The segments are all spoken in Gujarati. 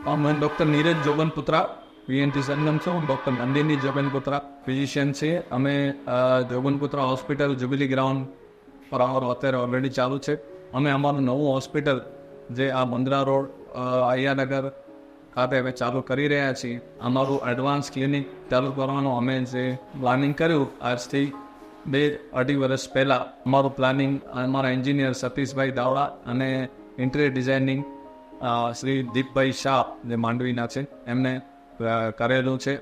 मैं डॉक्टर नीरज जोगनपुत्रा पीएनटी संगम छूँ। डॉक्टर नंदिनी जोगनपुत्रा फिजिशियन छे। अमे जोगनपुत्रा हॉस्पिटल जुबिली ग्राउंड पर अत्यारे ऑलरेडी चालू है। अमे अमारू नवुं हॉस्पिटल जे आ मुंद्रा रोड अय्यानगर खाते हवे चालू करी रह्या छीए। अमारू एडवांस क्लिनिक चालू करवानुं अमे जे प्लानिंग कर्युं आजथी 2-2.5 वर्ष पहला अमारू प्लानिंग अमारा एंजीनियर सतीश भाई दावड़ा अने इंटीरियर डिजाइनिंग श्री दीपभाई शाह जे मांडवीना छे एमने करेलू है।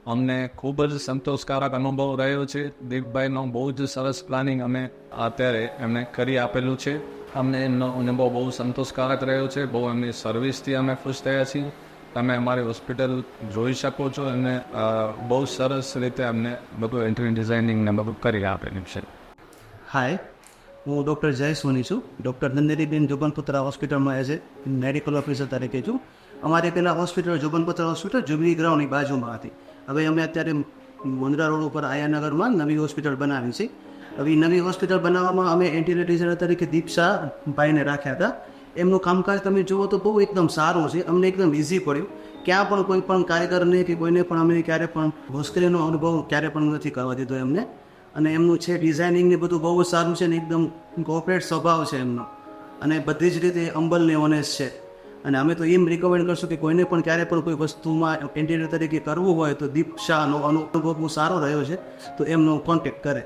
अमने खूब ज संतोषकारक अनुभव रह्यो छे। दीपभाईनो बहु ज सरस प्लानिंग अमे अत्यारे एमने करी आपेलू है। अमने एमनो अनुभव बहु संतोषकारक रह्यो छे। बहु एमनी सर्विसथी अमे खुश थया छीए। તમે અમારી હોસ્પિટલ જોઈ શકો છો અને બહુ સરસ રીતે અમને બધું ઇન્ટિરિયર ડિઝાઇનિંગ ને બધું કરી આપેલું છે. હાય, હું ડૉક્ટર જય સોની છું. ડૉક્ટર નંદનીબેન જોગનપુત્રા હોસ્પિટલમાં એઝ એ મેડિકલ ઓફિસર તરીકે છું. અમારે પહેલાં હોસ્પિટલ જોગનપુત્રા હોસ્પિટલ જુબલી ગ્રાઉન્ડની બાજુમાં હતી. હવે અમે અત્યારે મુંદ્રા રોડ ઉપર આયાનગરમાં નવી હોસ્પિટલ બનાવી છે. હવે નવી હોસ્પિટલ બનાવવામાં અમે ઇન્ટિરિયર ડિઝાઇનર તરીકે દીપશા ભાઈને રાખ્યા હતા. એમનું કામકાજ તમે જુઓ તો બહુ એકદમ સારું છે. અમને એકદમ ઇઝી પડ્યું. ક્યાં પણ કોઈ પણ કારીગરને કે કોઈને પણ અમે ક્યારે પણ મુશ્કેલીનો અનુભવ ક્યારે પણ નથી કરવા દીધો એમને. અને એમનું છે ડિઝાઇનિંગ ને બધું બહુ સારું છે ને એકદમ કોઓપરેટ સ્વભાવ છે એમનો. અને બધી જ રીતે અમ્બલ ને ઓનેસ્ટ છે. અને અમે તો એમ રિકમેન્ડ કરશું કે કોઈને પણ ક્યારે પણ કોઈ વસ્તુમાં ઇન્ટિરિયર તરીકે કરવું હોય તો દીપ શાહનો અનુભવ બહુ સારો રહ્યો છે, તો એમનો કોન્ટેક્ટ કરે.